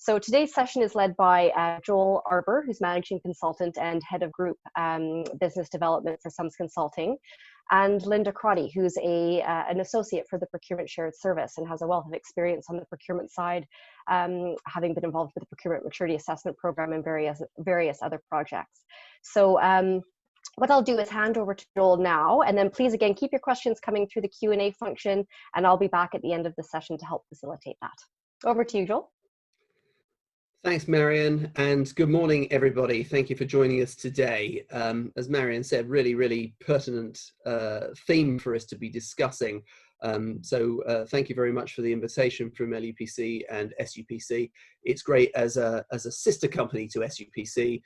So today's session is led by Joel Arber, who's Managing Consultant and Head of Group Business Development for Sums Consulting, and Linda Crotty, who's an associate for the Procurement Shared Service and has a wealth of experience on the procurement side, having been involved with the Procurement Maturity Assessment Program and various other projects. So what I'll do is hand over to Joel now, and then please again keep your questions coming through the Q&A function, and I'll be back at the end of the session to help facilitate that. Over to you, Joel. Thanks, Marion, and good morning, everybody. Thank you for joining us today. As Marion said, really pertinent theme for us to be discussing. So thank you very much for the invitation from LUPC and SUPC. It's great as a sister company to SUPC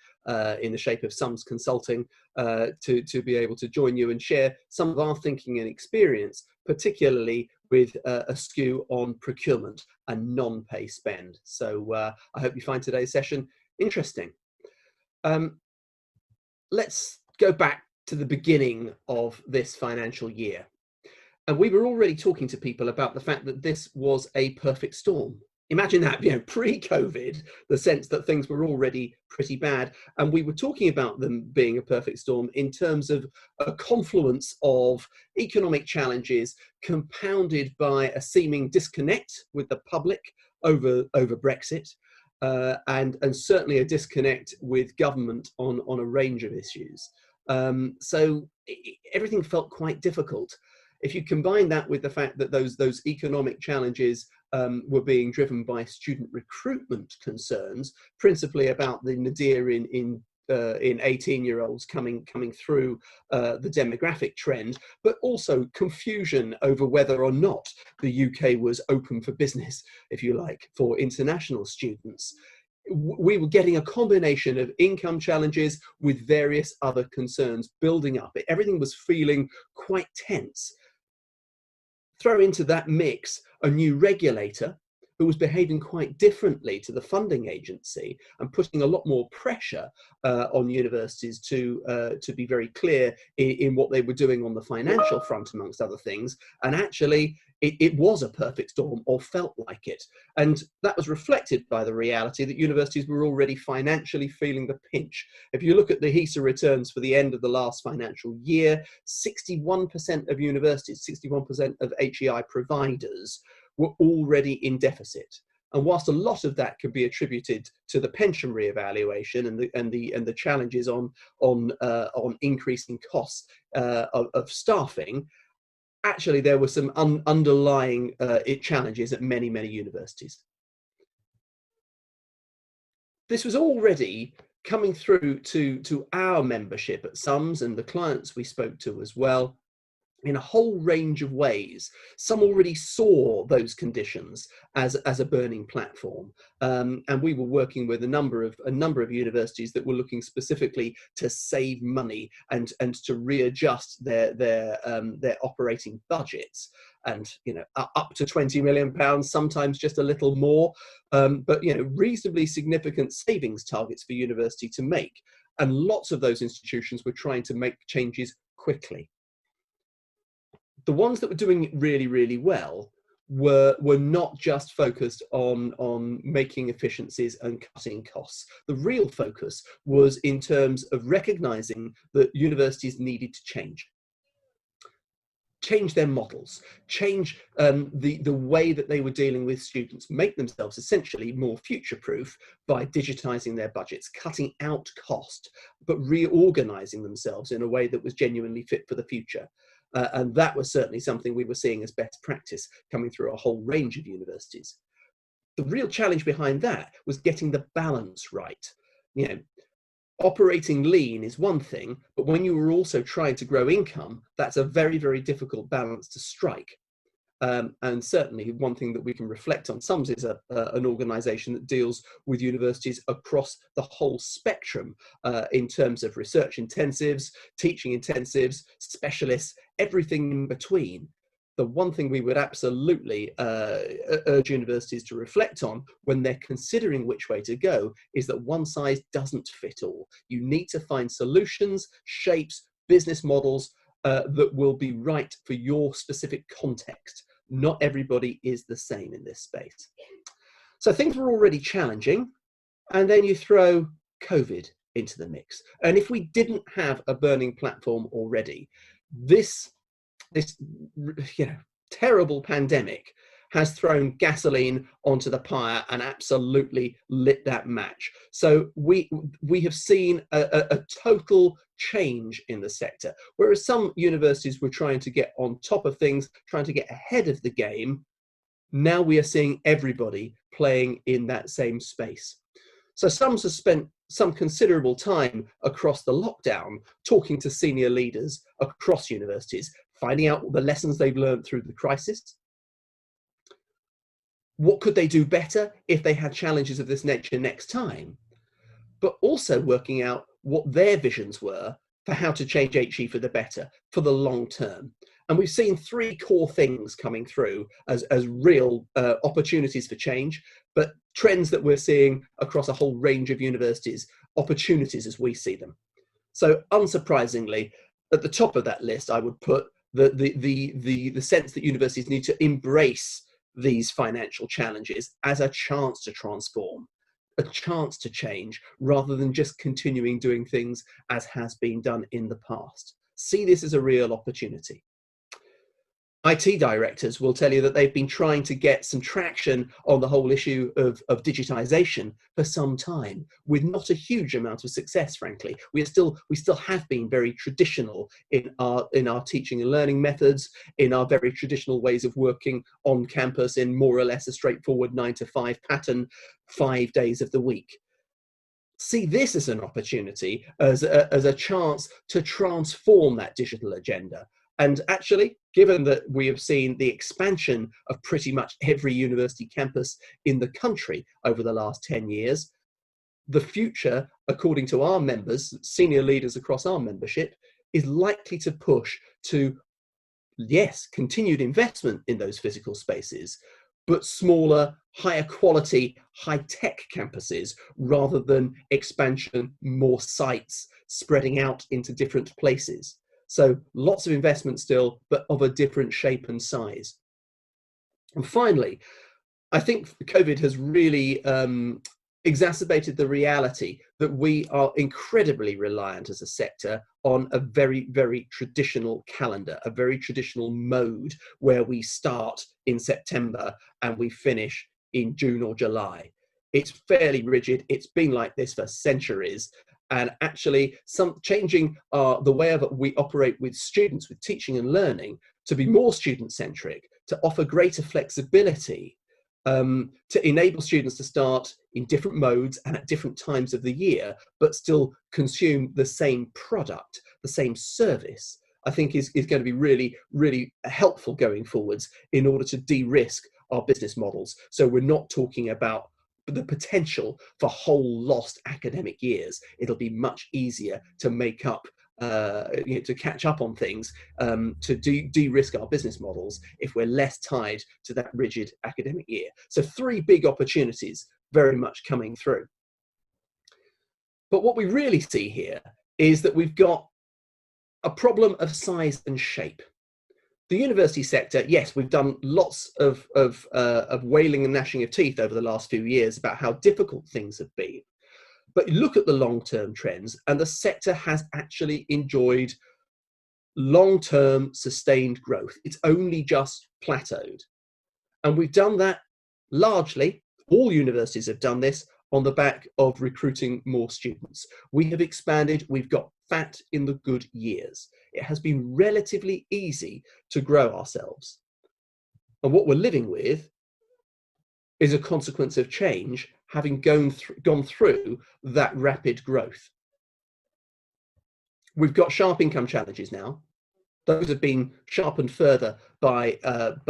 in the shape of Sums Consulting to be able to join you and share some of our thinking and experience, particularly with a skew on procurement and non-pay spend. So I hope you find today's session interesting. Let's go back to the beginning of this financial year. And we were already talking to people about the fact that this was a perfect storm. Imagine that, pre-COVID, the sense that things were already pretty bad. And we were talking about them being a perfect storm in terms of a confluence of economic challenges compounded by a seeming disconnect with the public over Brexit, and certainly a disconnect with government on a range of issues. So everything felt quite difficult. If you combine that with the fact that those economic challenges were being driven by student recruitment concerns, principally about the nadir in 18-year-olds coming through the demographic trend, but also confusion over whether or not the UK was open for business, if you like, for international students. We were getting a combination of income challenges with various other concerns building up. Everything was feeling quite tense. Throw into that mix a new regulator who was behaving quite differently to the funding agency and putting a lot more pressure on universities to be very clear in what they were doing on the financial front, amongst other things. And actually, it was a perfect storm, or felt like it. And that was reflected by the reality that universities were already financially feeling the pinch. If you look at the HESA returns for the end of the last financial year, 61% of universities, 61% of HEI providers were already in deficit. And whilst a lot of that could be attributed to the pension reevaluation and the challenges on increasing costs of staffing, actually there were some underlying challenges at many universities. This was already coming through to our membership at Sums and the clients we spoke to as well, in a whole range of ways. Some already saw those conditions as a burning platform, and we were working with a number of universities that were looking specifically to save money and to readjust their operating budgets, and up to £20 million, sometimes just a little more, but reasonably significant savings targets for university to make, and lots of those institutions were trying to make changes quickly. The ones that were doing it really well were not just focused on making efficiencies and cutting costs. The real focus was in terms of recognizing that universities needed to change their models, change the way that they were dealing with students, make themselves essentially more future-proof by digitizing their budgets, cutting out cost, but reorganizing themselves in a way that was genuinely fit for the future. And that was certainly something we were seeing as best practice coming through a whole range of universities. The real challenge behind that was getting the balance right. Operating lean is one thing, but when you were also trying to grow income, that's a very difficult balance to strike. And certainly one thing that we can reflect on Sums is an organisation that deals with universities across the whole spectrum in terms of research intensives, teaching intensives, specialists, everything in between. The one thing we would absolutely urge universities to reflect on when they're considering which way to go is that one size doesn't fit all. You need to find solutions, shapes, business models that will be right for your specific context. Not everybody is the same in this space. So things were already challenging, and then you throw COVID into the mix. And if we didn't have a burning platform already, this terrible pandemic has thrown gasoline onto the fire and absolutely lit that match. So we have seen a total change in the sector. Whereas some universities were trying to get on top of things, trying to get ahead of the game, now we are seeing everybody playing in that same space. So some have spent some considerable time across the lockdown talking to senior leaders across universities, finding out the lessons they've learned through the crisis. What could they do better if they had challenges of this nature next time? But also working out what their visions were for how to change HE for the better, for the long term. And we've seen three core things coming through as real opportunities for change, but trends that we're seeing across a whole range of universities, opportunities as we see them. So unsurprisingly, at the top of that list, I would put the sense that universities need to embrace these financial challenges as a chance to transform, a chance to change, rather than just continuing doing things as has been done in the past. See this as a real opportunity. IT directors will tell you that they've been trying to get some traction on the whole issue of digitization for some time, with not a huge amount of success, frankly. We still have been very traditional in our teaching and learning methods, in our very traditional ways of working on campus in more or less a straightforward 9-to-5 pattern, 5 days of the week. See this as an opportunity, as a chance to transform that digital agenda. And actually, given that we have seen the expansion of pretty much every university campus in the country over the last 10 years, the future, according to our members, senior leaders across our membership, is likely to push to, yes, continued investment in those physical spaces, but smaller, higher quality, high-tech campuses, rather than expansion, more sites spreading out into different places. So lots of investment still, but of a different shape and size. And finally, I think COVID has really exacerbated the reality that we are incredibly reliant as a sector on a very, very traditional calendar, a very traditional mode where we start in September and we finish in June or July. It's fairly rigid. It's been like this for centuries. And actually, changing the way that we operate with students, with teaching and learning, to be more student-centric, to offer greater flexibility, to enable students to start in different modes and at different times of the year, but still consume the same product, the same service, I think is going to be really, really helpful going forwards in order to de-risk our business models. So we're not talking about the potential for whole lost academic years. It'll be much easier to make up, to catch up on things, to de-risk our business models if we're less tied to that rigid academic year. So three big opportunities very much coming through. But what we really see here is that we've got a problem of size and shape. The university sector, yes, we've done lots of wailing and gnashing of teeth over the last few years about how difficult things have been. But look at the long-term trends, and the sector has actually enjoyed long-term sustained growth. It's only just plateaued. And we've done that largely, all universities have done this, on the back of recruiting more students. We have expanded, we've got fat in the good years. It has been relatively easy to grow ourselves. And what we're living with is a consequence of change, having gone through that rapid growth. We've got sharp income challenges now. Those have been sharpened further by the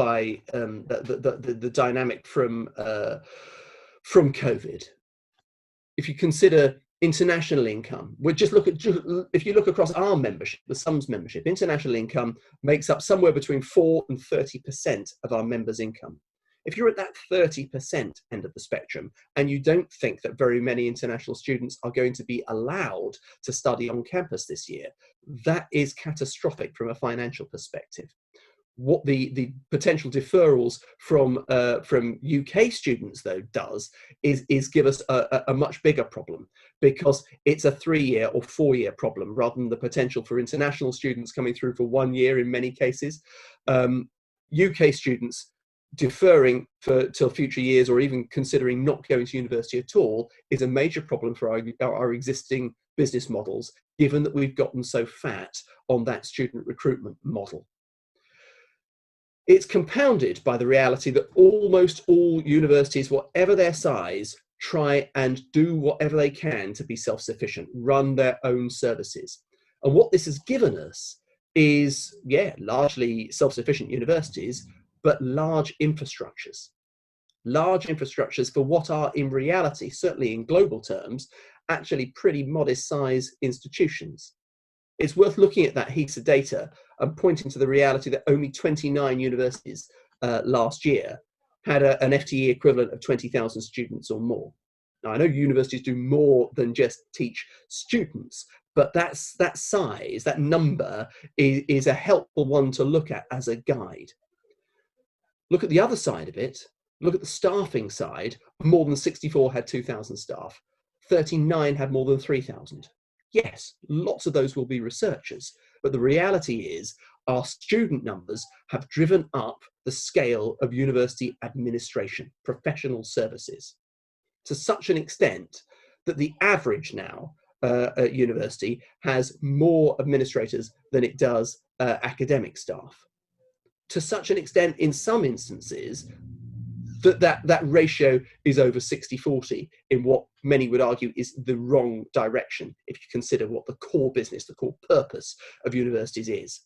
dynamic from COVID. If you consider international income, if you look across our membership, the SUMS membership, international income makes up somewhere between 4 and 30% of our members' income. If you're at that 30% end of the spectrum, and you don't think that very many international students are going to be allowed to study on campus this year, that is catastrophic from a financial perspective. What the potential deferrals from UK students, though, does is give us a much bigger problem, because it's a 3-year or 4-year problem rather than the potential for international students coming through for 1 year in many cases. UK students deferring till future years, or even considering not going to university at all, is a major problem for our existing business models, given that we've gotten so fat on that student recruitment model. It's compounded by the reality that almost all universities, whatever their size, try and do whatever they can to be self-sufficient, run their own services. And what this has given us is, largely self-sufficient universities, but large infrastructures for what are in reality, certainly in global terms, actually pretty modest size institutions. It's worth looking at that heap of data and pointing to the reality that only 29 universities last year had an FTE equivalent of 20,000 students or more. Now, I know universities do more than just teach students, but that size, that number, is a helpful one to look at as a guide. Look at the other side of it. Look at the staffing side. More than 64 had 2,000 staff. 39 had more than 3,000. Yes, lots of those will be researchers, but the reality is our student numbers have driven up the scale of university administration, professional services, to such an extent that the average now at university has more administrators than it does academic staff. To such an extent, in some instances, that ratio is over 60-40 in what many would argue is the wrong direction, if you consider what the core business, the core purpose of universities is.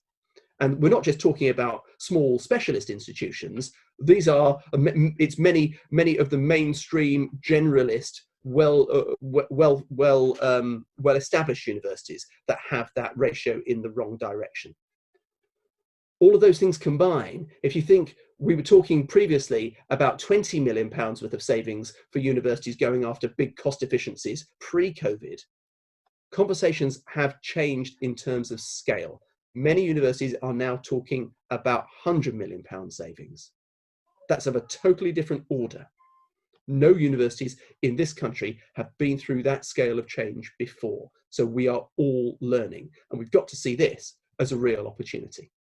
And we're not just talking about small specialist institutions. These are, it's many of the mainstream generalist, well-established universities that have that ratio in the wrong direction. All of those things combine. If you think, we were talking previously about £20 million worth of savings for universities going after big cost efficiencies pre-COVID. Conversations have changed in terms of scale. Many universities are now talking about £100 million savings. That's of a totally different order. No universities in this country have been through that scale of change before. So we are all learning, and we've got to see this as a real opportunity.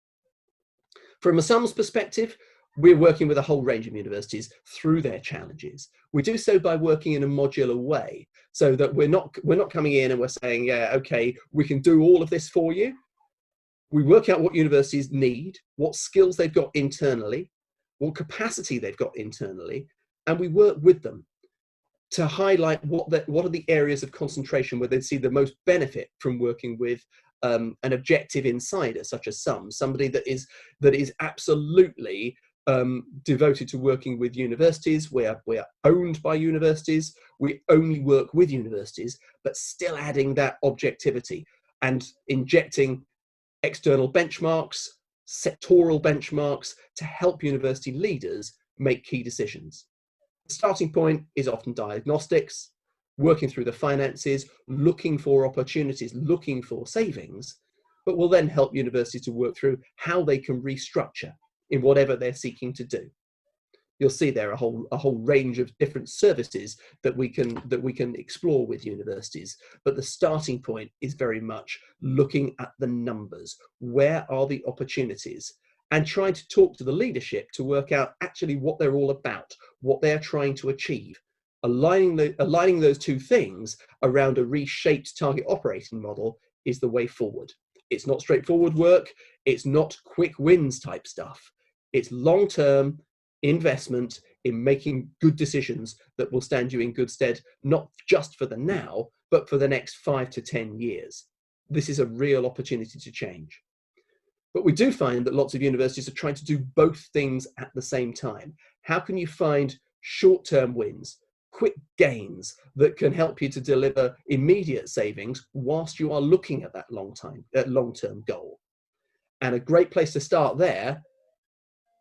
From a sums perspective, we're working with a whole range of universities through their challenges. We do so by working in a modular way, so that we're not coming in and we're saying, yeah, okay, we can do all of this for you. We work out what universities need, what skills they've got internally, what capacity they've got internally, and we work with them to highlight what are the areas of concentration where they see the most benefit from working with an objective insider, such as somebody that is absolutely devoted to working with universities. We're owned by universities. We only work with universities, but still adding that objectivity and injecting external benchmarks, sectoral benchmarks to help university leaders make key decisions. The starting point is often diagnostics, working through the finances, looking for opportunities, looking for savings, but will then help universities to work through how they can restructure in whatever they're seeking to do. You'll see there a whole range of different services that we can explore with universities, but the starting point is very much looking at the numbers. Where are the opportunities? And trying to talk to the leadership to work out actually what they're all about, what they're trying to achieve. Aligning those two things around a reshaped target operating model is the way forward. It's not straightforward work. It's not quick wins type stuff. It's long-term investment in making good decisions that will stand you in good stead, not just for the now, but for the next 5 to 10 years. This is a real opportunity to change. But we do find that lots of universities are trying to do both things at the same time. How can you find short-term wins, quick gains that can help you to deliver immediate savings whilst you are looking at that long-term goal? And a great place to start there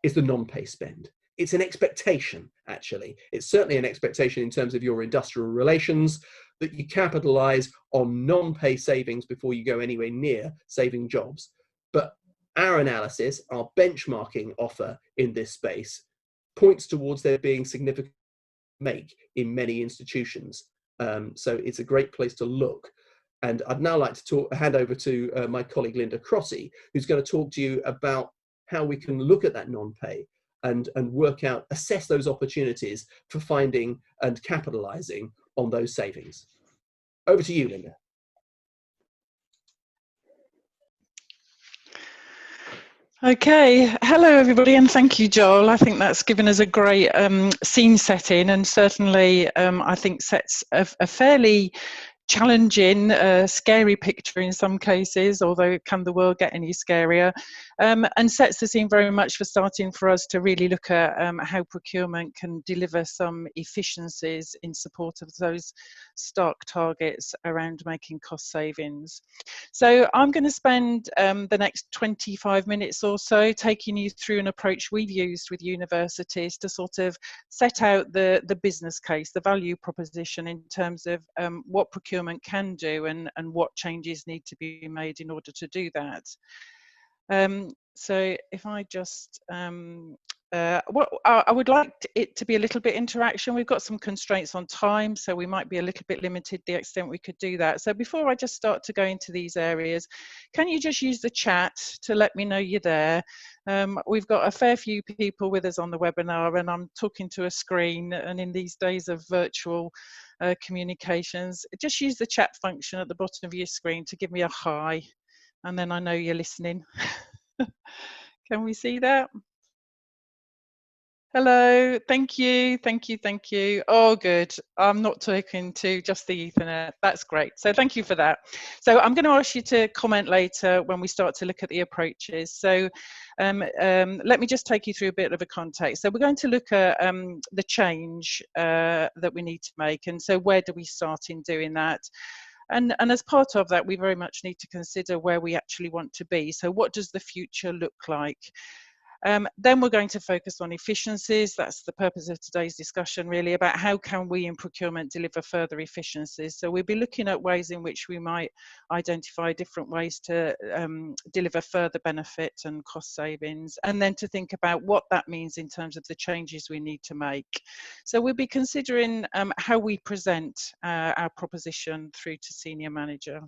is the non-pay spend. It's an expectation, actually. It's certainly an expectation in terms of your industrial relations that you capitalize on non-pay savings before you go anywhere near saving jobs. But our analysis, our benchmarking offer in this space points towards there being significant make in many institutions. So it's a great place to look. And I'd now like to hand over to my colleague Linda Crotty, who's going to talk to you about how we can look at that non-pay and work out, assess those opportunities for finding and capitalizing on those savings. Over to you, Linda. Okay, hello everybody, and thank you, Joel. I think that's given us a great scene setting, and certainly I think sets a fairly challenging, scary picture in some cases, although can the world get any scarier, and sets the scene very much for starting for us to really look at how procurement can deliver some efficiencies in support of those stark targets around making cost savings. So I'm going to spend the next 25 minutes or so taking you through an approach we've used with universities to sort of set out the business case, the value proposition in terms of what procurement can do and what changes need to be made in order to do that. So if I just, I would like it to be a little bit interaction. We've got some constraints on time, so we might be a little bit limited the extent we could do that. So before I just start to go into these areas, can you just use the chat to let me know you're there? We've got a fair few people with us on the webinar, and I'm talking to a screen, and in these days of virtual communications, just use the chat function at the bottom of your screen to give me a hi, and then I know you're listening. Can we see that? Hello, thank you, thank you, thank you. Oh, good. I'm not talking to just the Ethernet. That's great. So thank you for that. So I'm going to ask you to comment later when we start to look at the approaches. So let me just take you through a bit of a context. So we're going to look at the change that we need to make. And so where do we start in doing that? And as part of that, we very much need to consider where we actually want to be. So what does the future look like? Then we're going to focus on efficiencies. That's the purpose of today's discussion, really, about how can we in procurement deliver further efficiencies. So we'll be looking at ways in which we might identify different ways to deliver further benefit and cost savings, and then to think about what that means in terms of the changes we need to make. So we'll be considering how we present our proposition through to senior manager.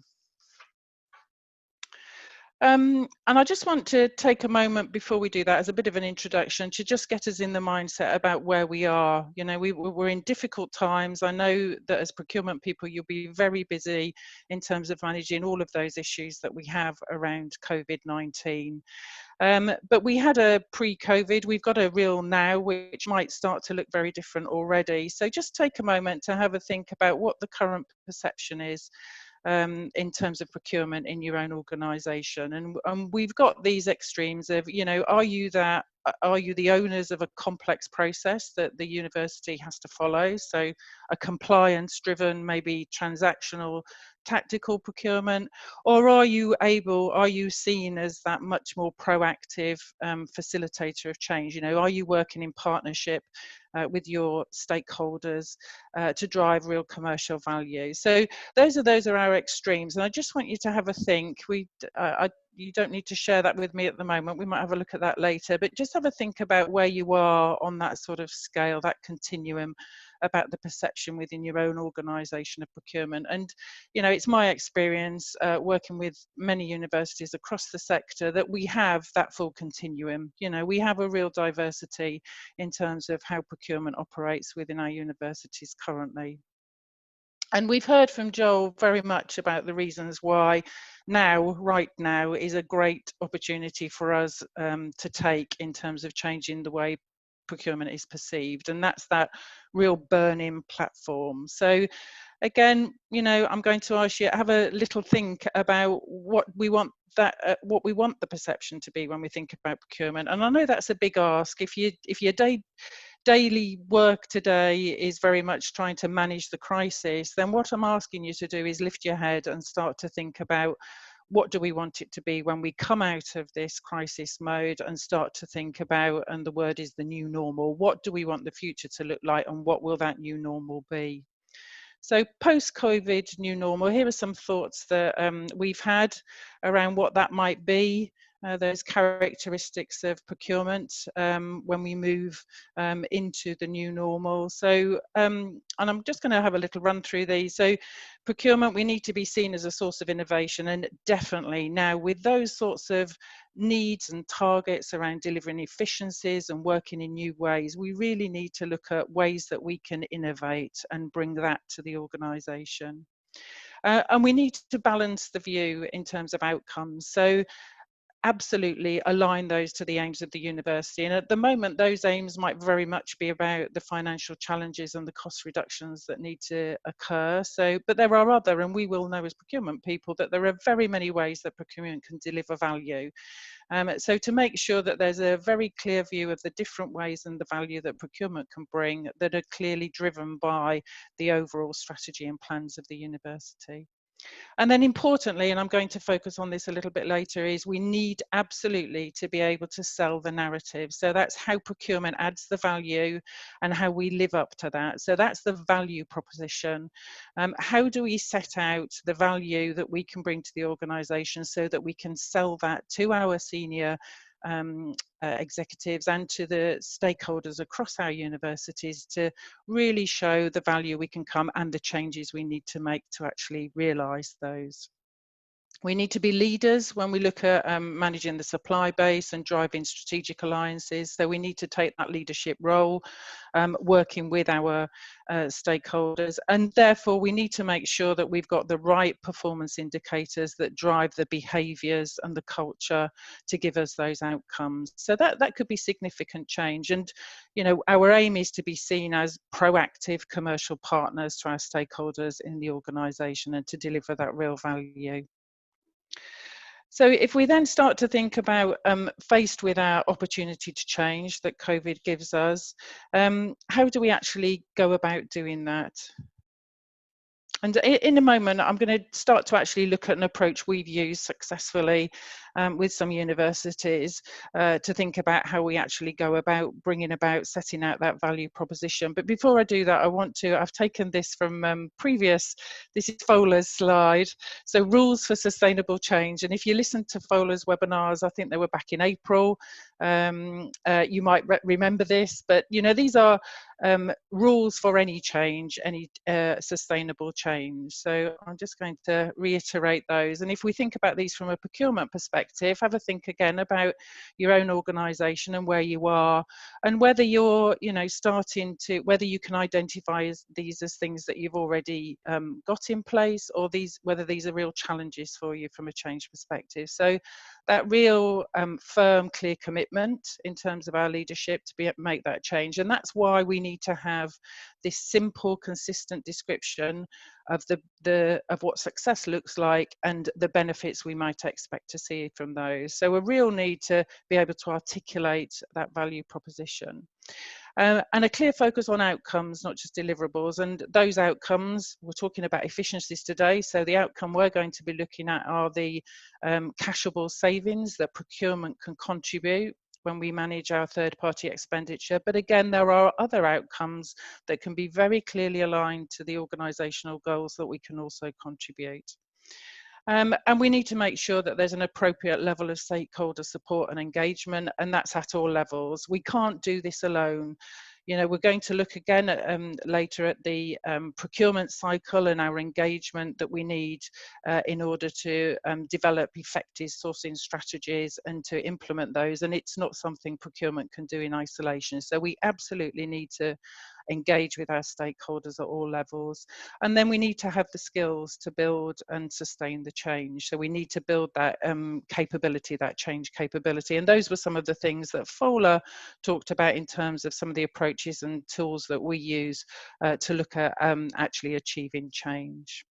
And I just want to take a moment before we do that as a bit of an introduction to just get us in the mindset about where we are. You know, we're in difficult times. I know that as procurement people, you'll be very busy in terms of managing all of those issues that we have around COVID-19. But we had a pre-COVID, we've got a real now, which might start to look very different already. So just take a moment to have a think about what the current perception is in terms of procurement in your own organisation. And we've got these extremes of, you know, are you the owners of a complex process that the university has to follow? So a compliance driven, maybe transactional, tactical procurement, or are you seen as that much more proactive facilitator of change? You know, are you working in partnership with your stakeholders to drive real commercial value? So those are our extremes, and I just want you to have a think. You don't need to share that with me at the moment. We might have a look at that later, but just have a think about where you are on that sort of scale, that continuum, about the perception within your own organisation of procurement. And, you know, it's my experience working with many universities across the sector that we have that full continuum. You know, we have a real diversity in terms of how procurement operates within our universities currently. And we've heard from Joel very much about the reasons why right now is a great opportunity for us to take in terms of changing the way procurement is perceived, and that's that real burning platform. So again, you know, I'm going to ask you have a little think about what we want the perception to be when we think about procurement. And I know that's a big ask. If your daily work today is very much trying to manage the crisis, then what I'm asking you to do is lift your head and start to think about what do we want it to be when we come out of this crisis mode, and start to think about, and the word is the new normal, what do we want the future to look like, and what will that new normal be? So post-COVID new normal, here are some thoughts that we've had around what that might be. those characteristics of procurement when we move into the new normal. So, and I'm just going to have a little run through these. So, procurement, we need to be seen as a source of innovation, and definitely now with those sorts of needs and targets around delivering efficiencies and working in new ways, we really need to look at ways that we can innovate and bring that to the organisation. And we need to balance the view in terms of outcomes. So absolutely align those to the aims of the university. And at the moment, those aims might very much be about the financial challenges and the cost reductions that need to occur. So, but there are other, and we will know as procurement people, that there are very many ways that procurement can deliver value. So to make sure that there's a very clear view of the different ways and the value that procurement can bring that are clearly driven by the overall strategy and plans of the university. And then importantly, and I'm going to focus on this a little bit later, is we need absolutely to be able to sell the narrative. So that's how procurement adds the value and how we live up to that. So that's the value proposition. How do we set out the value that we can bring to the organisation so that we can sell that to our senior executives and to the stakeholders across our universities to really show the value we can come and the changes we need to make to actually realise those. We need to be leaders when we look at managing the supply base and driving strategic alliances. So we need to take that leadership role, working with our stakeholders. And therefore, we need to make sure that we've got the right performance indicators that drive the behaviours and the culture to give us those outcomes. So that could be significant change. And, you know, our aim is to be seen as proactive commercial partners to our stakeholders in the organisation and to deliver that real value. So if we then start to think about faced with our opportunity to change that COVID gives us, how do we actually go about doing that? And in a moment, I'm going to start to actually look at an approach we've used successfully with some universities to think about how we actually go about bringing about setting out that value proposition. But before I do that, I've taken this from this is Fowler's slide. So rules for sustainable change. And if you listen to Fowler's webinars, I think they were back in April, you might remember this, but you know, these are rules for any change, any sustainable change. So I'm just going to reiterate those. And if we think about these from a procurement perspective, have a think again about your own organisation and where you are, and whether you're, you know, whether you can identify these as things that you've already got in place, or whether these are real challenges for you from a change perspective. So that real firm, clear commitment in terms of our leadership to make that change. And that's why we need to have this simple, consistent description of of what success looks like and the benefits we might expect to see from those. So a real need to be able to articulate that value proposition. And a clear focus on outcomes, not just deliverables. And those outcomes, we're talking about efficiencies today. So the outcome we're going to be looking at are the cashable savings that procurement can contribute when we manage our third-party expenditure. But again, there are other outcomes that can be very clearly aligned to the organisational goals that we can also contribute. And we need to make sure that there's an appropriate level of stakeholder support and engagement, and that's at all levels. We can't do this alone. You know, we're going to look again at, later at the procurement cycle and our engagement that we need in order to develop effective sourcing strategies and to implement those. And it's not something procurement can do in isolation. So we absolutely need to engage with our stakeholders at all levels. And then we need to have the skills to build and sustain the change. So we need to build that capability, that change capability. And those were some of the things that Fowler talked about in terms of some of the approaches and tools that we use to look at actually achieving change.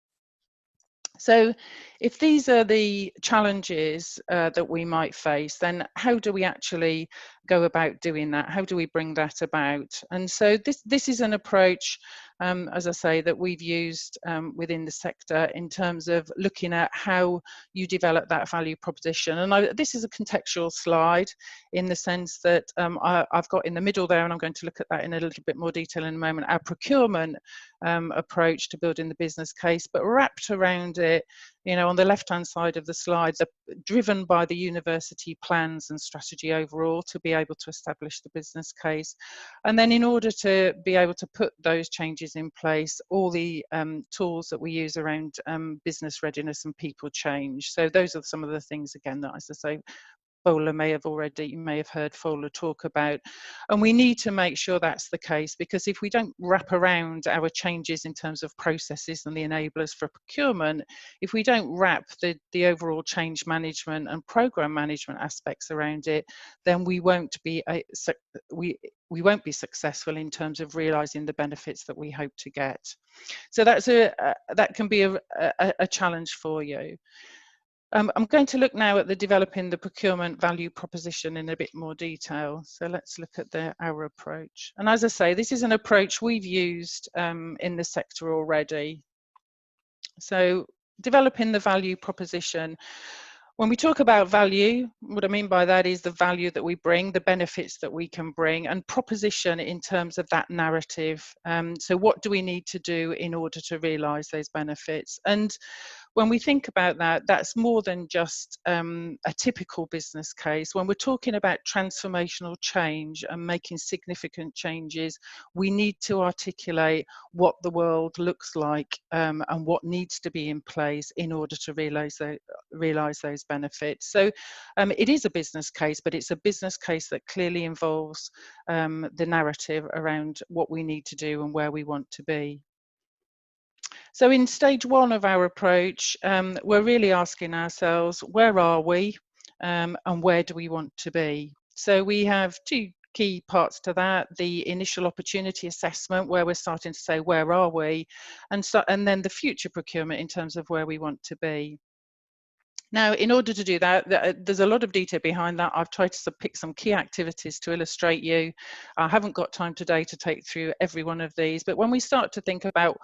So if these are the challenges that we might face, then how do we actually go about doing that? How do we bring that about? And so this is an approach as I say, that we've used within the sector in terms of looking at how you develop that value proposition. And this is a contextual slide in the sense that I've got in the middle there, and I'm going to look at that in a little bit more detail in a moment, our procurement approach to building the business case, but wrapped around it, you know, on the left-hand side of the slide, driven by the university plans and strategy overall to be able to establish the business case. And then in order to be able to put those changes in place, all the tools that we use around business readiness and people change. So those are some of the things, again, that, as I say, you may have heard Fowler talk about. And we need to make sure that's the case, because if we don't wrap around our changes in terms of processes and the enablers for procurement, if we don't wrap the overall change management and program management aspects around it, then we won't be successful in terms of realizing the benefits that we hope to get. So that can be a challenge for you. I'm going to look now at developing the procurement value proposition in a bit more detail. So let's look at our approach. And as I say, this is an approach we've used in the sector already. So developing the value proposition. When we talk about value, what I mean by that is the value that we bring, the benefits that we can bring, and proposition in terms of that narrative. So what do we need to do in order to realise those benefits? And when we think about that, that's more than just a typical business case. When we're talking about transformational change and making significant changes, we need to articulate what the world looks like and what needs to be in place in order to realise those benefits. So it is a business case, but it's a business case that clearly involves the narrative around what we need to do and where we want to be. So in stage one of our approach, we're really asking ourselves, where are we and where do we want to be? So we have two key parts to that: the initial opportunity assessment, where we're starting to say, where are we? And then the future procurement in terms of where we want to be. Now, in order to do that, there's a lot of detail behind that. I've tried to pick some key activities to illustrate you. I haven't got time today to take through every one of these, but when we start to think about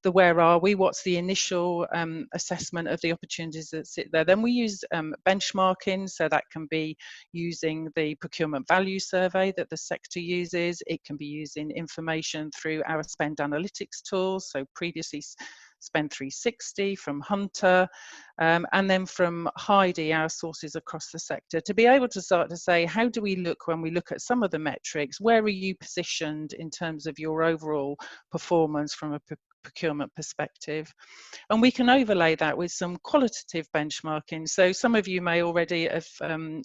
the where are we, what's the initial assessment of the opportunities that sit there, then we use benchmarking. So that can be using the procurement value survey that the sector uses. It can be using information through our spend analytics tools, so previously Spend 360 from Hunter, and then from Heidi, our sources across the sector, to be able to start to say, how do we look when we look at some of the metrics? Where are you positioned in terms of your overall performance from a procurement perspective? And we can overlay that with some qualitative benchmarking. So some of you may already have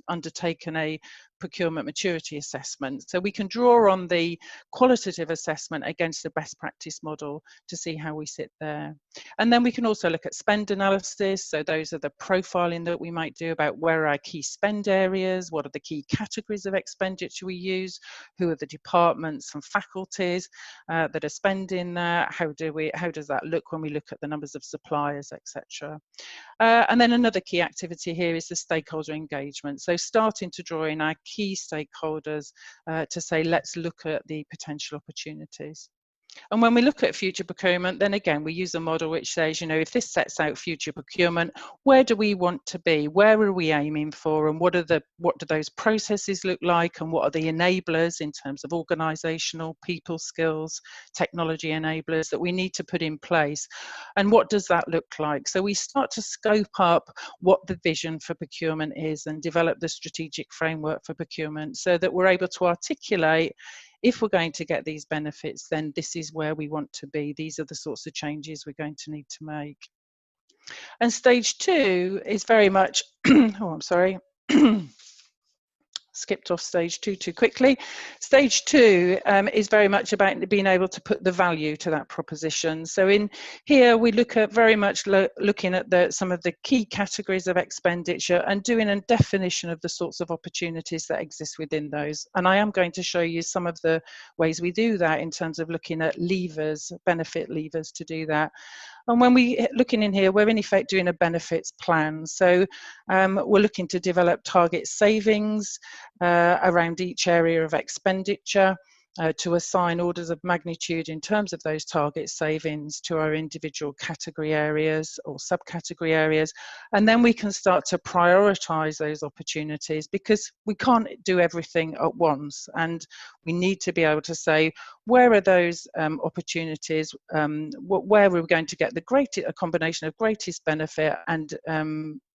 undertaken a procurement maturity assessment. So we can draw on the qualitative assessment against the best practice model to see how we sit there. And then we can also look at spend analysis. So those are the profiling that we might do about where are our key spend areas, what are the key categories of expenditure we use, who are the departments and faculties that are spending there, how does that look when we look at the numbers of suppliers, etc. And then another key activity here is the stakeholder engagement. So starting to draw in our key stakeholders to say, let's look at the potential opportunities. And when we look at future procurement, then again, we use a model which says, you know, if this sets out future procurement, where do we want to be? Where are we aiming for? And what do those processes look like? And what are the enablers in terms of organisational, people skills, technology enablers that we need to put in place? And what does that look like? So we start to scope up what the vision for procurement is and develop the strategic framework for procurement so that we're able to articulate, if we're going to get these benefits, then this is where we want to be. These are the sorts of changes we're going to need to make. And stage two is very much, oh, I'm sorry. Skipped off stage two too quickly. Stage two is very much about being able to put the value to that proposition. So in here, we look at very much looking at some of the key categories of expenditure and doing a definition of the sorts of opportunities that exist within those. And I am going to show you some of the ways we do that in terms of looking at levers, benefit levers to do that. And when we're looking in here, we're in effect doing a benefits plan. So we're looking to develop target savings around each area of expenditure. to assign orders of magnitude in terms of those target savings to our individual category areas or subcategory areas. And then we can start to prioritise those opportunities, because we can't do everything at once. And we need to be able to say, where are those opportunities, where we're going to get a combination of greatest benefit and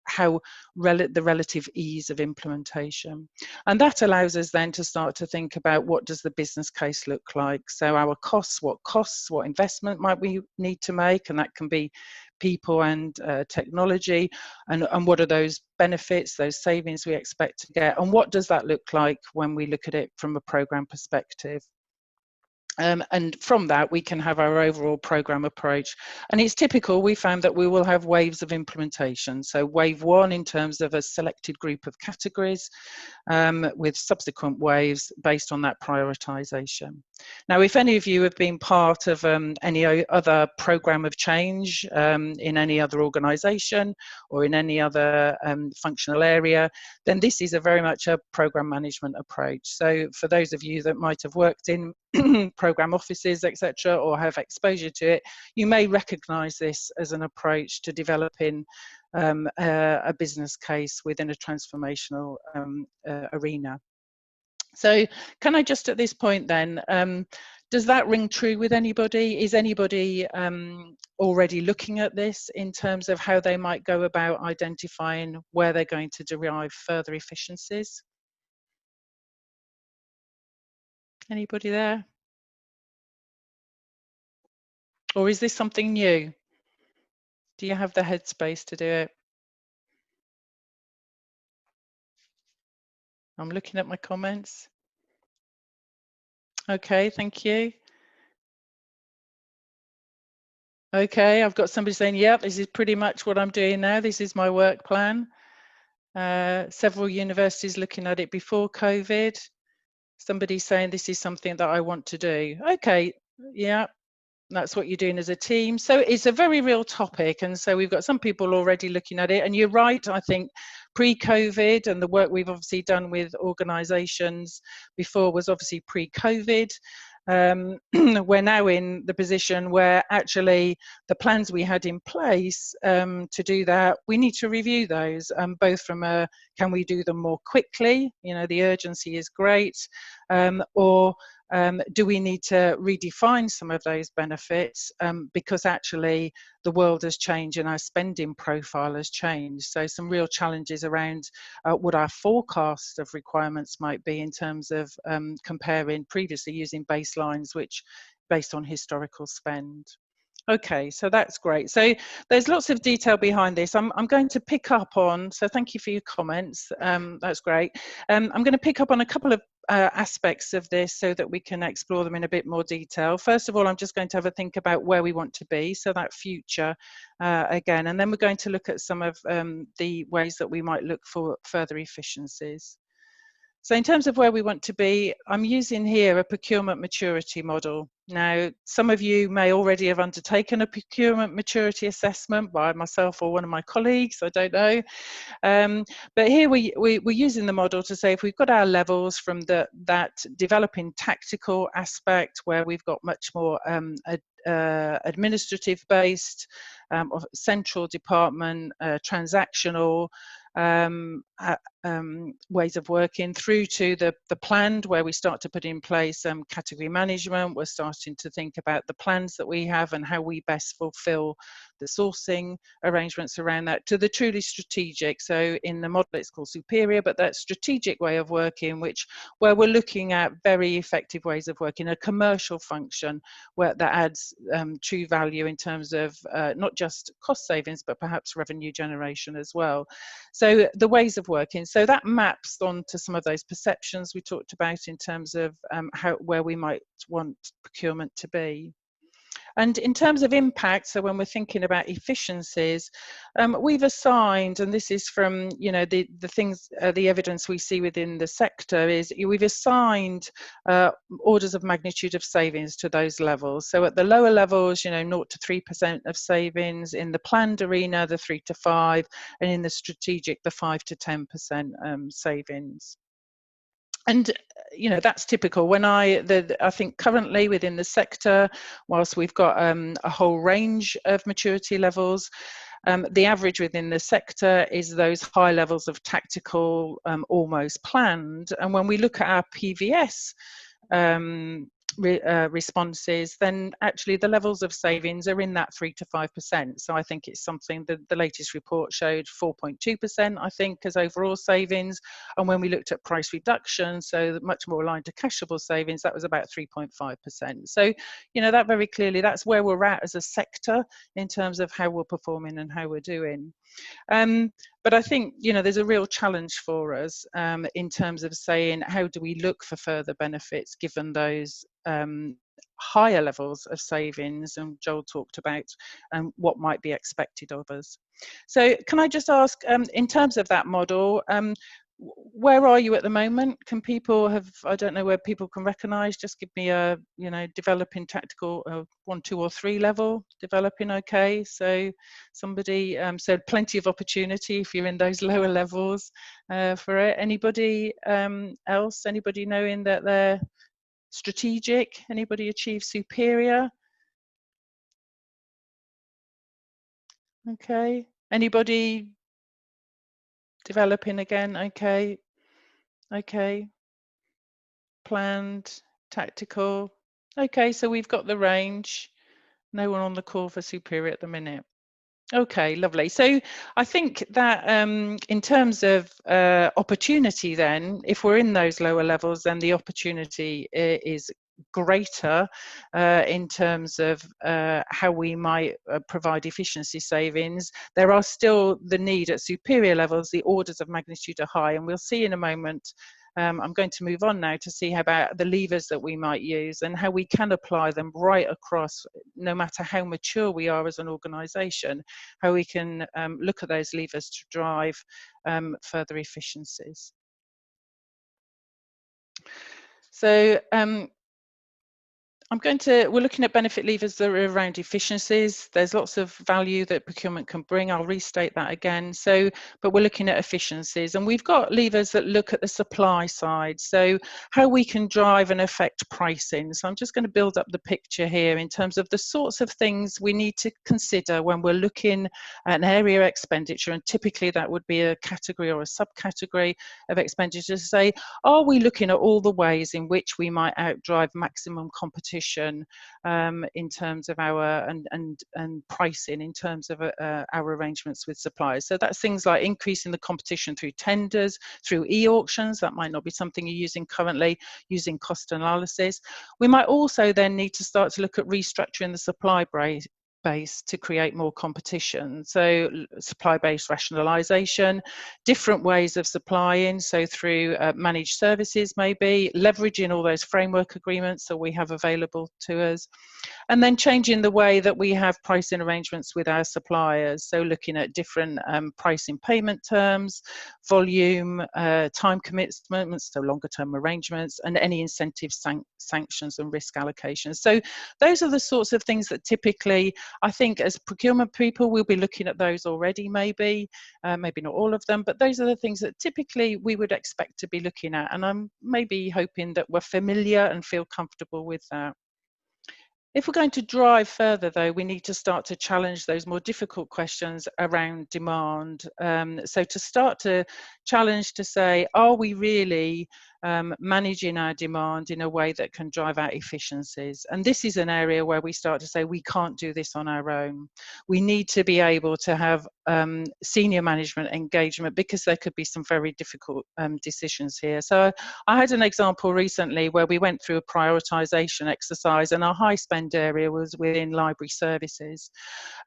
how the relative ease of implementation. And that allows us then to start to think about, what does the business case look like? So our costs, what investment might we need to make? And that can be people and technology, and what are those benefits, those savings we expect to get, and what does that look like when we look at it from a program perspective. And from that, we can have our overall program approach. And it's typical, we found that we will have waves of implementation. So wave one in terms of a selected group of categories, with subsequent waves based on that prioritization. Now, if any of you have been part of any other program of change in any other organization or in any other functional area, then this is very much a program management approach. So for those of you that might have worked in program offices, etc., or have exposure to it, you may recognize this as an approach to developing a business case within a transformational arena. So can I just at this point then, does that ring true with anybody? Is anybody already looking at this in terms of how they might go about identifying where they're going to derive further efficiencies? Anybody there? Or is this something new? Do you have the headspace to do it? I'm looking at my comments. Okay, thank you. Okay, I've got somebody saying, yep, this is pretty much what I'm doing now. This is my work plan. Several universities looking at it before COVID. Somebody saying this is something that I want to do. Okay, yeah, that's what you're doing as a team. So it's a very real topic. And so we've got some people already looking at it. And you're right, I think pre-COVID, and the work we've obviously done with organisations before was obviously pre-COVID. We're now in the position where actually the plans we had in place to do that, we need to review those, both from a, can we do them more quickly? You know, the urgency is great, or do we need to redefine some of those benefits because actually the world has changed and our spending profile has changed. So some real challenges around what our forecast of requirements might be in terms of comparing previously using baselines which based on historical spend. Okay, so that's great. So there's lots of detail behind this. I'm going to pick up on, so thank you for your comments. That's great. I'm going to pick up on a couple of aspects of this so that we can explore them in a bit more detail. First of all, I'm just going to have a think about where we want to be, so that future again, and then we're going to look at some of the ways that we might look for further efficiencies. So in terms of where we want to be, I'm using here a procurement maturity model. Now, some of you may already have undertaken a procurement maturity assessment by myself or one of my colleagues, I don't know. But here we're using the model to say if we've got our levels from that developing tactical aspect where we've got much more administrative based, central department, transactional, ways of working through to the planned, where we start to put in place category management. We're starting to think about the plans that we have and how we best fulfill the sourcing arrangements around that, to the truly strategic. So in the model it's called superior, but that strategic way of working, where we're looking at very effective ways of working, a commercial function where that adds true value in terms of not just cost savings, but perhaps revenue generation as well. So the ways of working, so that maps onto some of those perceptions we talked about in terms of where we might want procurement to be. And in terms of impact, so when we're thinking about efficiencies, we've assigned, and this is from, you know, the things, the evidence we see within the sector is we've assigned orders of magnitude of savings to those levels. So at the lower levels, you know, 0 to 3% of savings, in the planned arena, the 3 to 5, and in the strategic, the 5 to 10% savings. And you know, that's typical. When I think currently within the sector, whilst we've got a whole range of maturity levels, the average within the sector is those high levels of tactical, almost planned. And when we look at our PVS responses, then actually the levels of savings are in that 3 to 5%. So I think it's something that the latest report showed 4.2%, I think, as overall savings. And when we looked at price reduction, so much more aligned to cashable savings, that was about 3.5%. So, you know, that very clearly, that's where we're at as a sector in terms of how we're performing and how we're doing. But I think, you know, there's a real challenge for us in terms of saying, how do we look for further benefits given those higher levels of savings, and Joel talked about what might be expected of us. So can I just ask, in terms of that model, where are you at the moment? Can people have, I don't know where people can recognise, just give me a, you know, developing tactical 1, 2 or 3 level, developing okay. So somebody said plenty of opportunity if you're in those lower levels for it. Anybody else, anybody knowing that they're strategic? Anybody achieve superior? Okay. Anybody developing again? Okay. Okay. Planned, tactical. Okay, so we've got the range. No one on the call for superior at the minute. Okay, lovely. So I think that in terms of opportunity then, if we're in those lower levels, then the opportunity is greater in terms of how we might provide efficiency savings. There are still the need at superior levels, the orders of magnitude are high, and we'll see in a moment. I'm going to move on now to see how about the levers that we might use and how we can apply them right across, no matter how mature we are as an organisation, how we can look at those levers to drive further efficiencies. So we're looking at benefit levers that are around efficiencies. There's lots of value that procurement can bring. I'll restate that again. So, but we're looking at efficiencies, and we've got levers that look at the supply side. So how we can drive and affect pricing. So I'm just going to build up the picture here in terms of the sorts of things we need to consider when we're looking at an area of expenditure, and typically that would be a category or a subcategory of expenditure, to say, are we looking at all the ways in which we might outdrive maximum competition in terms of our and pricing in terms of our arrangements with suppliers. So that's things like increasing the competition through tenders, through e-auctions. That might not be something you're using currently, using cost analysis. We might also then need to start to look at restructuring the supply base to create more competition. So supply-based rationalisation, different ways of supplying, so through managed services maybe, leveraging all those framework agreements that we have available to us, and then changing the way that we have pricing arrangements with our suppliers. So looking at different pricing payment terms, volume, time commitments, so longer term arrangements, and any incentive sanctions and risk allocations. So those are the sorts of things that typically, I think as procurement people, we'll be looking at those already, maybe not all of them, but those are the things that typically we would expect to be looking at. And I'm maybe hoping that we're familiar and feel comfortable with that. If we're going to drive further, though, we need to start to challenge those more difficult questions around demand. So to start to challenge to say, are we really managing our demand in a way that can drive out efficiencies? And this is an area where we start to say we can't do this on our own. We need to be able to have senior management engagement, because there could be some very difficult decisions here. So I had an example recently where we went through a prioritisation exercise, and our high spend area was within library services.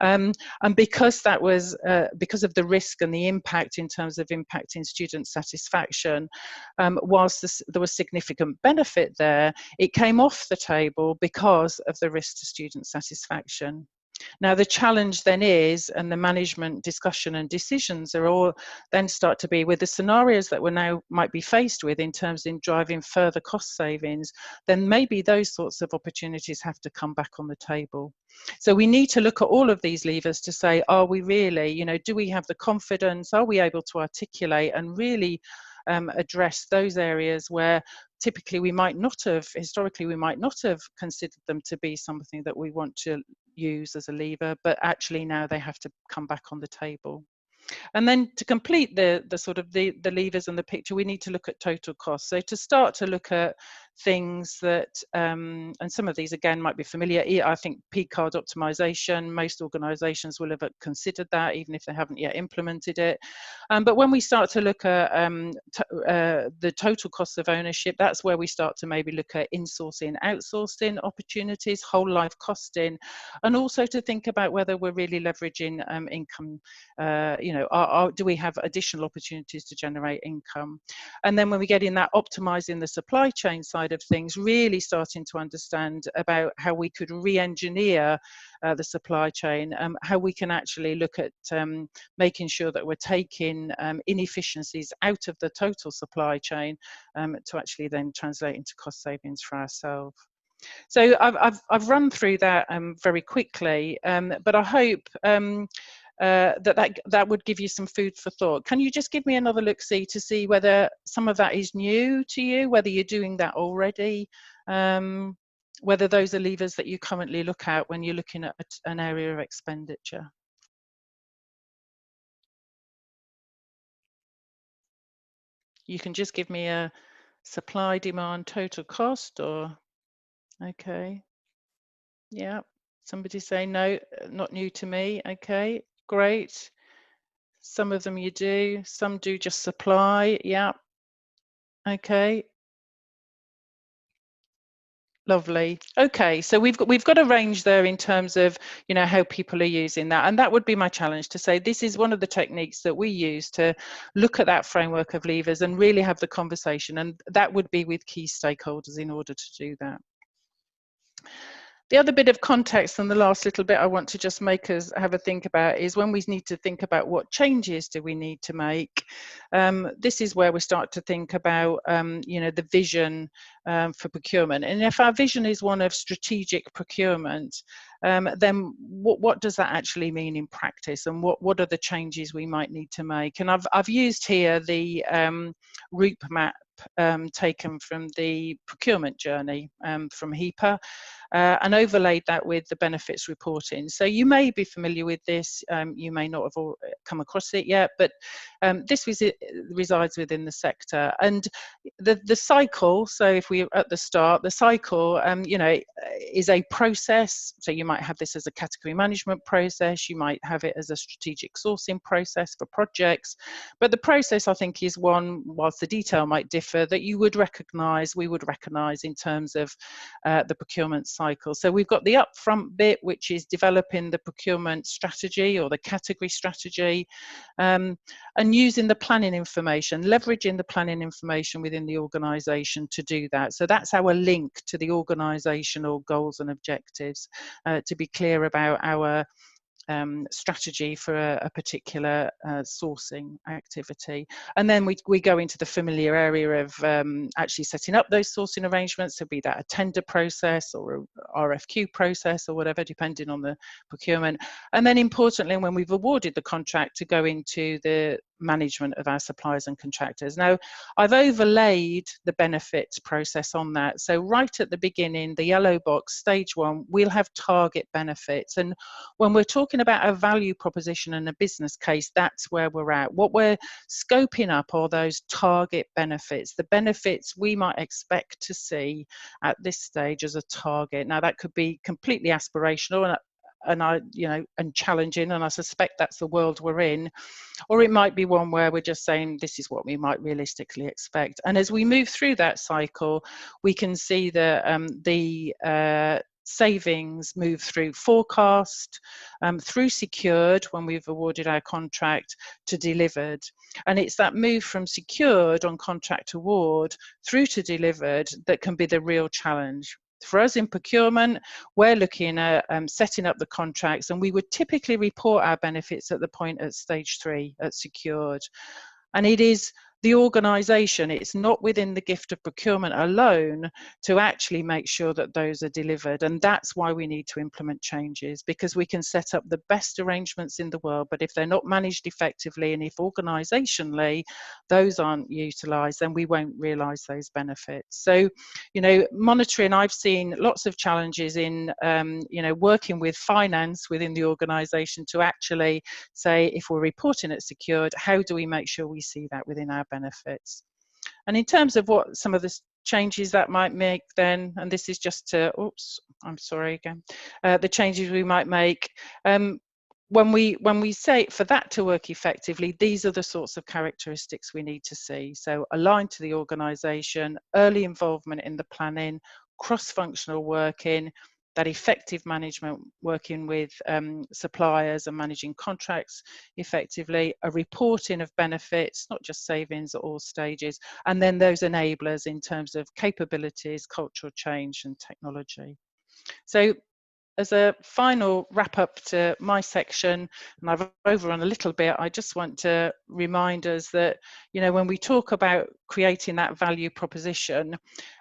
And because that was because of the risk and the impact in terms of impacting student satisfaction, whilst there was significant benefit there, it came off the table because of the risk to student satisfaction. Now the challenge then is, and the management discussion and decisions are all then start to be with the scenarios that we now might be faced with in terms of driving further cost savings, then maybe those sorts of opportunities have to come back on the table. So we need to look at all of these levers to say, are we really, do we have the confidence, are we able to articulate and really address those areas where typically historically we might not have considered them to be something that we want to use as a lever, but actually now they have to come back on the table. And then to complete the sort of the levers and the picture, we need to look at total cost. So to start to look at things that, and some of these again might be familiar, I think P-card optimization, most organizations will have considered that even if they haven't yet implemented it. But when we start to look at the total cost of ownership, that's where we start to maybe look at insourcing, outsourcing opportunities, whole life costing, and also to think about whether we're really leveraging income, do we have additional opportunities to generate income? And then when we get in that optimizing the supply chain side of things, really starting to understand about how we could re-engineer the supply chain, how we can actually look at making sure that we're taking inefficiencies out of the total supply chain to actually then translate into cost savings for ourselves. So I've run through that very quickly, but I hope that would give you some food for thought. Can you just give me another look-see to see whether some of that is new to you, whether you're doing that already, whether those are levers that you currently look at when you're looking at an area of expenditure? You can just give me a supply, demand, total cost, or okay. Yeah, somebody say no, not new to me. Okay, great. Some of them you do, some do just supply. Yeah. Okay. Lovely. Okay, so we've got a range there in terms of, you know, how people are using that, and that would be my challenge to say this is one of the techniques that we use to look at that framework of levers and really have the conversation, and that would be with key stakeholders in order to do that. The other bit of context and the last little bit I want to just make us have a think about is when we need to think about what changes do we need to make. This is where we start to think about, the vision for procurement. And if our vision is one of strategic procurement, then what does that actually mean in practice, and what are the changes we might need to make? And I've used here the route map taken from the procurement journey from HEPA. And overlaid that with the benefits reporting. So you may be familiar with this, you may not have come across it yet, but this resides within the sector. And the cycle, so if we're at the start, the cycle, is a process. So you might have this as a category management process, you might have it as a strategic sourcing process for projects, but the process I think is one, whilst the detail might differ, that we would recognise in terms of the procurement cycle. So we've got the upfront bit, which is developing the procurement strategy or the category strategy, and using the planning information, leveraging the planning information within the organisation to do that. So that's our link to the organisational goals and objectives, to be clear about our strategy for a particular sourcing activity. And then we go into the familiar area of actually setting up those sourcing arrangements, so be that a tender process or a RFQ process or whatever, depending on the procurement. And then importantly, when we've awarded the contract, to go into the management of our suppliers and contractors. Now, I've overlaid the benefits process on that. So right at the beginning, the yellow box, stage one, we'll have target benefits. And when we're talking about a value proposition and a business case, that's where we're at. What we're scoping up are those target benefits, the benefits we might expect to see at this stage as a target. Now, that could be completely aspirational and challenging, and I suspect that's the world we're in. Or it might be one where we're just saying this is what we might realistically expect. And as we move through that cycle, we can see that the savings move through forecast, through secured when we've awarded our contract, to delivered. And it's that move from secured on contract award through to delivered that can be the real challenge. For us in procurement, we're looking at setting up the contracts, and we would typically report our benefits at the point at stage 3, at secured. And it is the organisation, it's not within the gift of procurement alone to actually make sure that those are delivered. And that's why we need to implement changes, because we can set up the best arrangements in the world, but if they're not managed effectively and if organisationally those aren't utilised, then we won't realise those benefits. So, you know, monitoring, I've seen lots of challenges in, you know, working with finance within the organisation to actually say, if we're reporting it secured, how do we make sure we see that within our benefits? And in terms of what some of the changes that might make then, and this is just to, oops, I'm sorry again, the changes we might make, when we say for that to work effectively, these are the sorts of characteristics we need to see. So aligned to the organisation, early involvement in the planning, cross-functional working, that effective management, working with suppliers and managing contracts effectively, a reporting of benefits, not just savings at all stages, and then those enablers in terms of capabilities, cultural change and technology. So as a final wrap up to my section, and I've overrun a little bit, I just want to remind us that, you know, when we talk about creating that value proposition,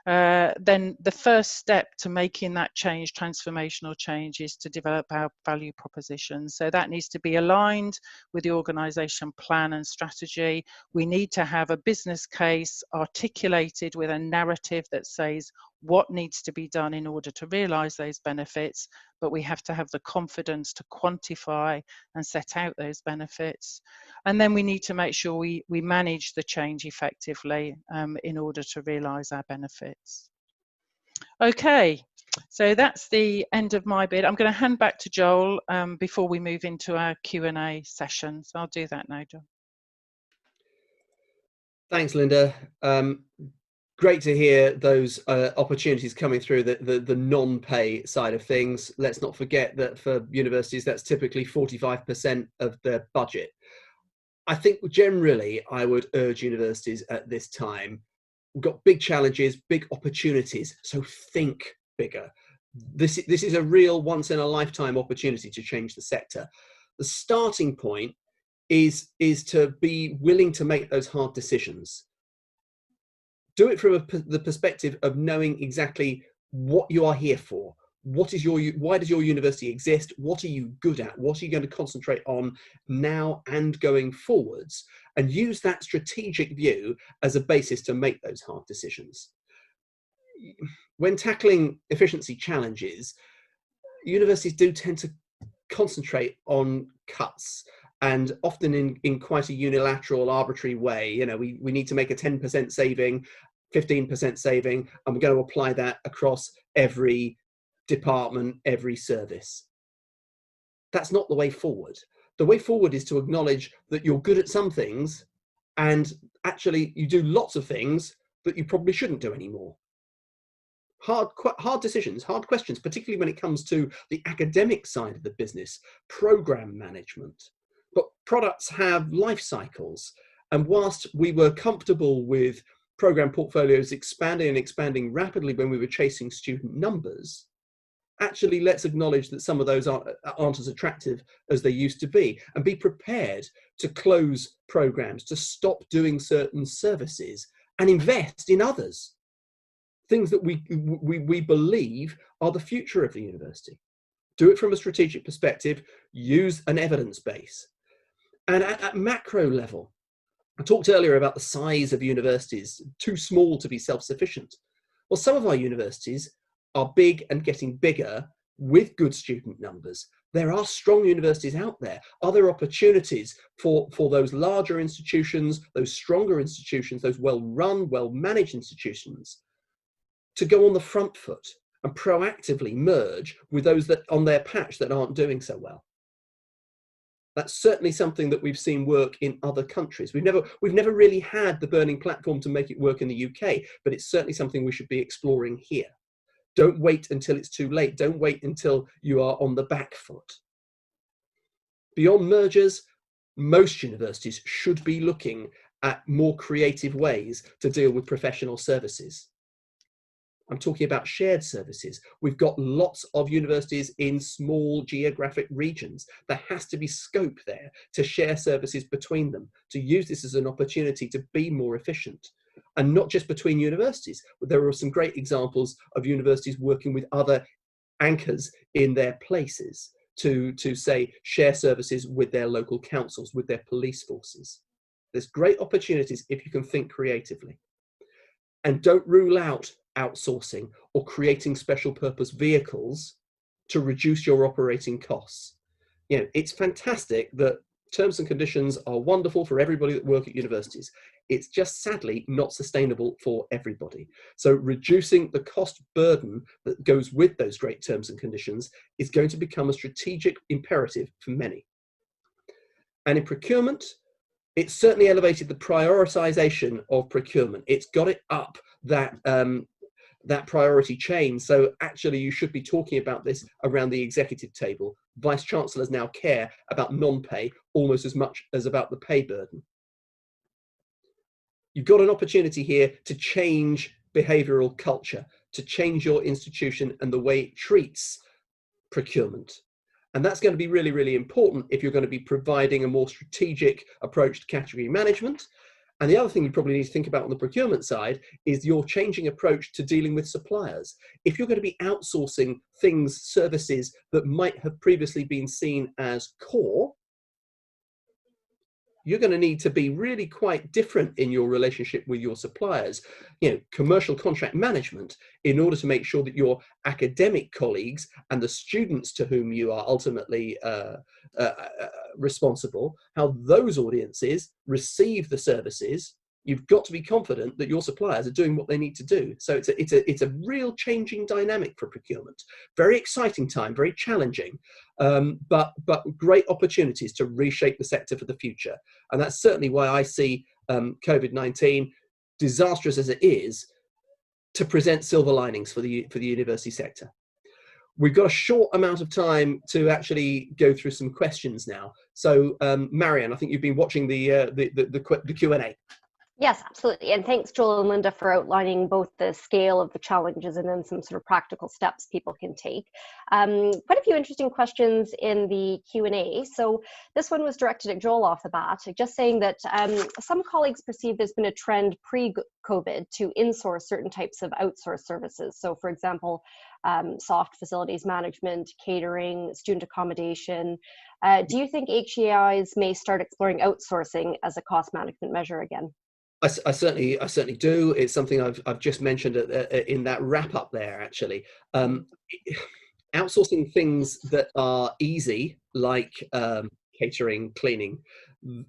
then the first step to making that change, transformational change, is to develop our value proposition. So that needs to be aligned with the organisation plan and strategy. We need to have a business case articulated with a narrative that says what needs to be done in order to realise those benefits, but we have to have the confidence to quantify and set out those benefits. And then we need to make sure we manage the change effectively in order to realise our benefits. Okay, so that's the end of my bit. I'm going to hand back to Joel before we move into our Q&A session. So I'll do that now, Joel. Thanks, Linda. Great to hear those opportunities coming through the non-pay side of things. Let's not forget that for universities, that's typically 45% of their budget. I think generally I would urge universities at this time, we've got big challenges, big opportunities, so think bigger. This is a real once in a lifetime opportunity to change the sector. The starting point is to be willing to make those hard decisions. Do it from the perspective of knowing exactly what you are here for. Why does your university exist? What are you good at? What are you going to concentrate on now and going forwards? And use that strategic view as a basis to make those hard decisions. When tackling efficiency challenges, universities do tend to concentrate on cuts, and often in quite a unilateral, arbitrary way. You know, we need to make a 10% saving, 15% saving, and we're going to apply that across every department, every service. That's not the way forward. The way forward is to acknowledge that you're good at some things, and actually you do lots of things that you probably shouldn't do anymore. Hard decisions, hard questions, particularly when it comes to the academic side of the business, program management. But products have life cycles, and whilst we were comfortable with program portfolios expanding rapidly when we were chasing student numbers, actually let's acknowledge that some of those aren't as attractive as they used to be, and be prepared to close programs, to stop doing certain services and invest in others. Things that we believe are the future of the university. Do it from a strategic perspective, use an evidence base. And at macro level, I talked earlier about the size of universities, too small to be self-sufficient. Well, some of our universities are big and getting bigger with good student numbers. There are strong universities out there. Are there opportunities for those larger institutions, those stronger institutions, those well-run, well-managed institutions to go on the front foot and proactively merge with those that on their patch that aren't doing so well? That's certainly something that we've seen work in other countries. We've never really had the burning platform to make it work in the UK, but it's certainly something we should be exploring here. Don't wait until it's too late. Don't wait until you are on the back foot. Beyond mergers, most universities should be looking at more creative ways to deal with professional services. I'm talking about shared services. We've got lots of universities in small geographic regions. There has to be scope there to share services between them, to use this as an opportunity to be more efficient. And not just between universities, but there are some great examples of universities working with other anchors in their places to say, share services with their local councils, with their police forces. There's great opportunities if you can think creatively. And don't rule out outsourcing or creating special purpose vehicles to reduce your operating costs. You know, it's fantastic that terms and conditions are wonderful for everybody that work at universities. It's just sadly not sustainable for everybody. So reducing the cost burden that goes with those great terms and conditions is going to become a strategic imperative for many. And in procurement, it's certainly elevated the prioritization of procurement. It's got it up that priority chain. So actually you should be talking about this around the executive table. Vice chancellors now care about non-pay almost as much as about the pay burden. You've got an opportunity here to change behavioral culture, to change your institution and the way it treats procurement. And that's going to be really, really important if you're going to be providing a more strategic approach to category management. And the other thing you probably need to think about on the procurement side is your changing approach to dealing with suppliers. If you're going to be outsourcing things, services that might have previously been seen as core, you're going to need to be really quite different in your relationship with your suppliers. You know, commercial contract management, in order to make sure that your academic colleagues and the students to whom you are ultimately responsible, how those audiences receive the services, you've got to be confident that your suppliers are doing what they need to do. So it's a real changing dynamic for procurement. Very exciting time, very challenging, but great opportunities to reshape the sector for the future. And that's certainly why I see COVID-19, disastrous as it is, to present silver linings for the university sector. We've got a short amount of time to actually go through some questions now. So Marianne, I think you've been watching the Q&A. Yes, absolutely. And thanks, Joel and Linda, for outlining both the scale of the challenges and then some sort of practical steps people can take. Quite a few interesting questions in the Q&A. So this one was directed at Joel off the bat, just saying that some colleagues perceive there's been a trend pre-COVID to insource certain types of outsourced services. So for example, soft facilities management, catering, student accommodation. Do you think HEIs may start exploring outsourcing as a cost management measure again? I certainly do. It's something I've just mentioned in that wrap up there. Actually, outsourcing things that are easy, like catering, cleaning,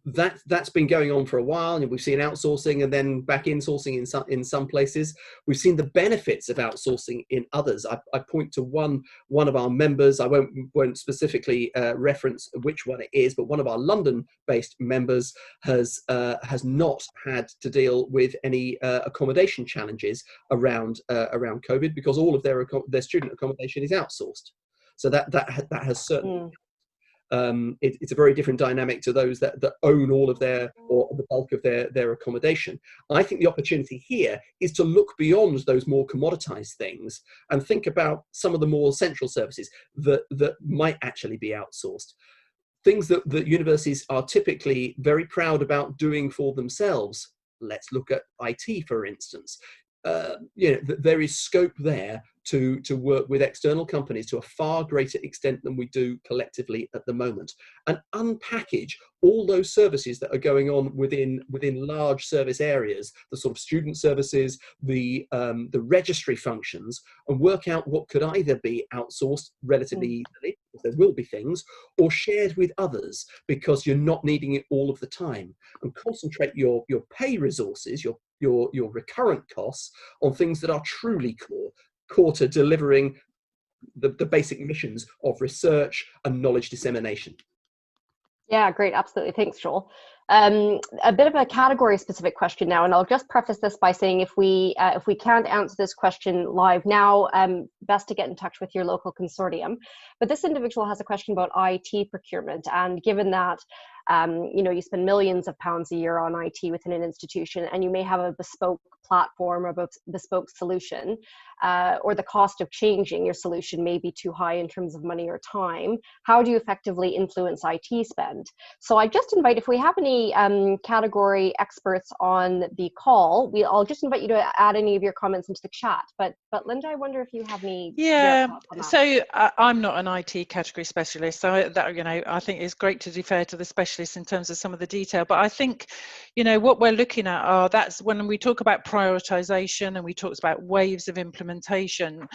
that's been going on for a while, and we've seen outsourcing and then back insourcing in some places. We've seen the benefits of outsourcing in others. I point to one of our members. I won't specifically reference which one it is, but one of our London-based members has not had to deal with any accommodation challenges around COVID, because all of their student accommodation is outsourced. So that has certainly. It's a very different dynamic to those that own all of their, or the bulk of their accommodation. I think the opportunity here is to look beyond those more commoditized things and think about some of the more central services that might actually be outsourced. Things that universities are typically very proud about doing for themselves. Let's look at IT, for instance. There is scope there to work with external companies to a far greater extent than we do collectively at the moment, and unpackage all those services that are going on within large service areas, the sort of student services, the registry functions, and work out what could either be outsourced relatively easily, because there will be things, or shared with others because you're not needing it all of the time, and concentrate your pay resources, your recurrent costs, on things that are truly core to delivering the basic missions of research and knowledge dissemination. Yeah, great. Absolutely. Thanks, Joel. A bit of a category specific question now, and I'll just preface this by saying if we can't answer this question live now, best to get in touch with your local consortium. But this individual has a question about IT procurement, and given that you spend millions of pounds a year on IT within an institution, and you may have a bespoke platform or a bespoke solution, or the cost of changing your solution may be too high in terms of money or time. How do you effectively influence IT spend? So I just invite, if we have any category experts on the call, I'll just invite you to add any of your comments into the chat. But Linda, I wonder if you have any. Yeah, so I'm not an IT category specialist, so that, I think it's great to defer to the specialists in terms of some of the detail. But I think, what we're looking at that's when we talk about prioritization and we talked about waves of implementation.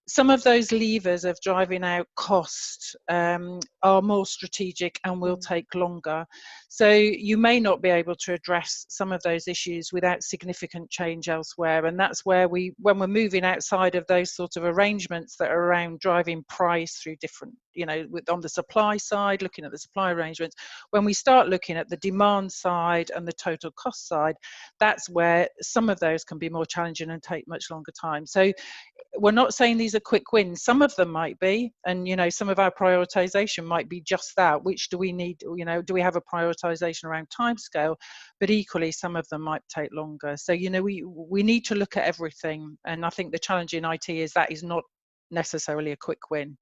Some of those levers of driving out cost are more strategic and will take longer. So you may not be able to address some of those issues without significant change elsewhere. And that's where when we're moving outside of those sort of arrangements that are around driving price through different, on the supply side, looking at the supply arrangements, when we start looking at the demand side and the total cost side, that's where some of those can be more challenging and take much longer time. So we're not saying these are quick wins. Some of them might be, and some of our prioritization might be just that. Which do we need? Do we have a prioritization around timescale? But equally, some of them might take longer. So we need to look at everything. And I think the challenge in IT is that is not necessarily a quick win.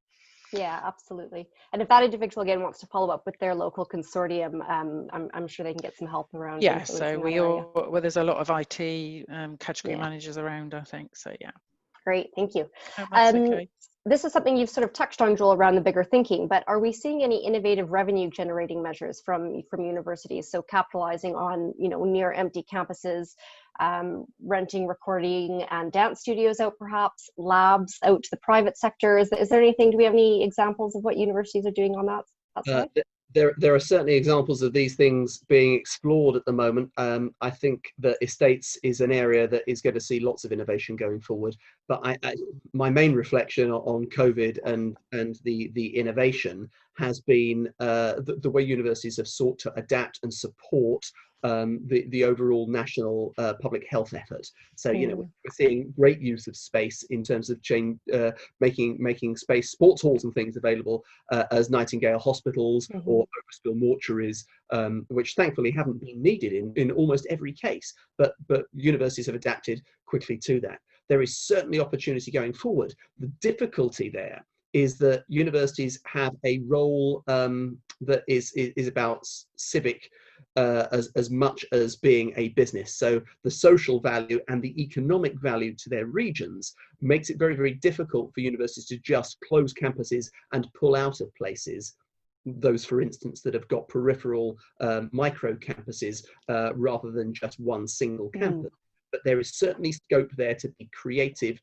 Yeah, absolutely. And if that individual again wants to follow up with their local consortium, I'm sure they can get some help around. Yeah, so there's a lot of IT category managers around, I think. So yeah. Great, thank you. Oh, that's okay. This is something you've sort of touched on, Joel, around the bigger thinking, but are we seeing any innovative revenue generating measures from universities? So capitalizing on, near empty campuses, renting, recording and dance studios out, perhaps labs out to the private sector. Is there anything, do we have any examples of what universities are doing on that side? There are certainly examples of these things being explored at the moment. I think that estates is an area that is going to see lots of innovation going forward. But my main reflection on COVID and the innovation has been the way universities have sought to adapt and support the overall national public health effort. So we're seeing great use of space in terms of making space, sports halls and things available as Nightingale hospitals or overspill mortuaries, which thankfully haven't been needed in almost every case. But universities have adapted quickly to that. There is certainly opportunity going forward. The difficulty there is that universities have a role that is about civic as much as being a business. So the social value and the economic value to their regions makes it very, very difficult for universities to just close campuses and pull out of places. Those, for instance, that have got peripheral micro campuses rather than just one single campus. But there is certainly scope there to be creative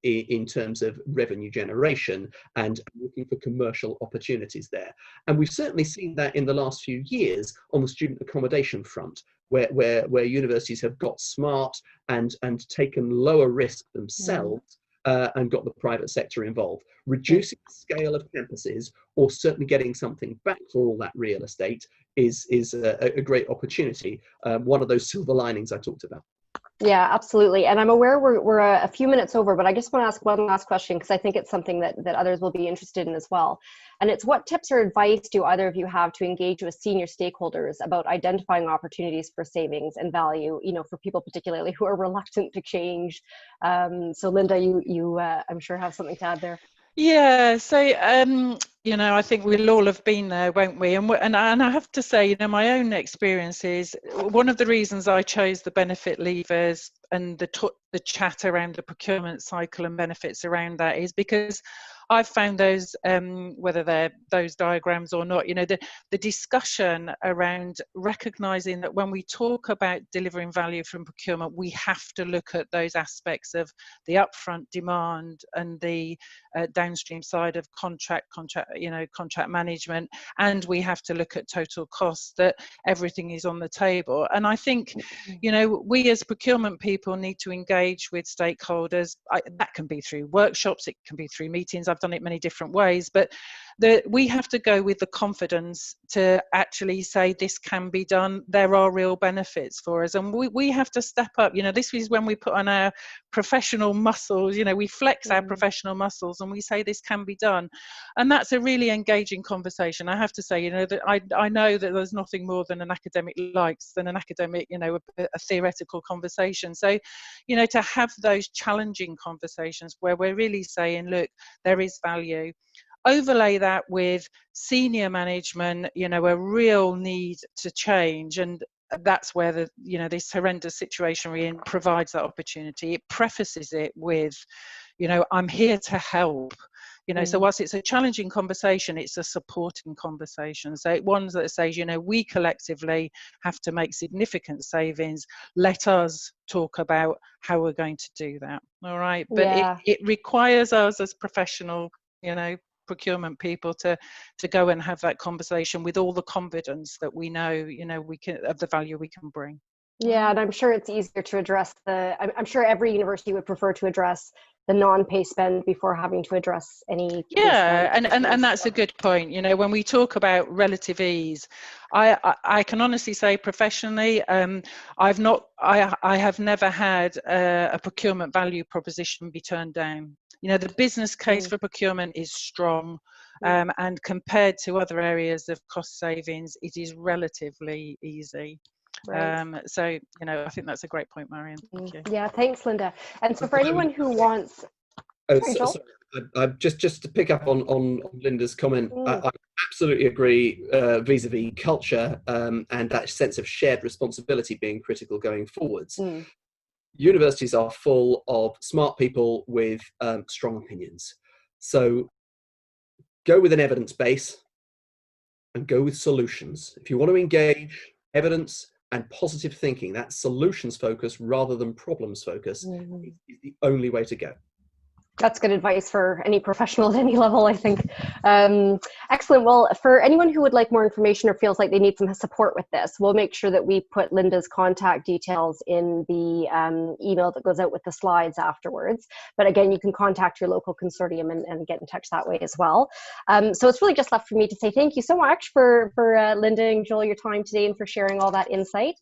in terms of revenue generation and looking for commercial opportunities there. And we've certainly seen that in the last few years on the student accommodation front, where universities have got smart and taken lower risk themselves and got the private sector involved. Reducing the scale of campuses or certainly getting something back for all that real estate is a great opportunity. One of those silver linings I talked about. Yeah, absolutely. And I'm aware we're a few minutes over, but I just want to ask one last question because I think it's something that others will be interested in as well. And it's, what tips or advice do either of you have to engage with senior stakeholders about identifying opportunities for savings and value, for people particularly who are reluctant to change? So Linda, you I'm sure have something to add there. Yeah, so I think we'll all have been there, won't we? And I have to say, my own experience is one of the reasons I chose the benefit levers and the chat around the procurement cycle and benefits around that is because I've found those, whether they're those diagrams or not, the discussion around recognizing that when we talk about delivering value from procurement, we have to look at those aspects of the upfront demand and the downstream side of contract management, and we have to look at total costs, that everything is on the table. And I think, we as procurement people need to engage with stakeholders. That can be through workshops, it can be through meetings. I've done it many different ways, but we have to go with the confidence to actually say this can be done. There are real benefits for us, and we have to step up. This is when we put on our professional muscles. We flex our professional muscles, and we say this can be done, and that's a really engaging conversation. I have to say, that I know that there's nothing more than an academic likes than an academic, a theoretical conversation. So, to have those challenging conversations where we're really saying, look, there is value. Overlay that with senior management, a real need to change, and that's where this horrendous situation we're in provides that opportunity. It prefaces it with, I'm here to help. So whilst it's a challenging conversation, it's a supporting conversation. So one that says, we collectively have to make significant savings. Let us talk about how we're going to do that. All right. But it requires us as professional, procurement people to go and have that conversation with all the confidence that we know, we can, of the value we can bring. Yeah, and I'm sure it's easier to address I'm sure every university would prefer to address the non-pay spend before having to address any pay spend. And that's a good point. When we talk about relative ease, I can honestly say professionally, I have never had a procurement value proposition be turned down. The business case for procurement is strong, and compared to other areas of cost savings, it is relatively easy. Right. So, I think that's a great point, Marion. Thank you. Yeah, thanks, Linda. And so for anyone who wants... Sorry, just to pick up on Linda's comment, I absolutely agree vis-a-vis culture and that sense of shared responsibility being critical going forwards. Universities are full of smart people with strong opinions. So go with an evidence base and go with solutions. If you want to engage evidence and positive thinking, that solutions focus rather than problems focus is the only way to go. That's good advice for any professional at any level, I think. Excellent. Well, for anyone who would like more information or feels like they need some support with this, we'll make sure that we put Linda's contact details in the email that goes out with the slides afterwards. But again, you can contact your local consortium and get in touch that way as well. So it's really just left for me to say thank you so much for Linda and Joel, your time today and for sharing all that insight.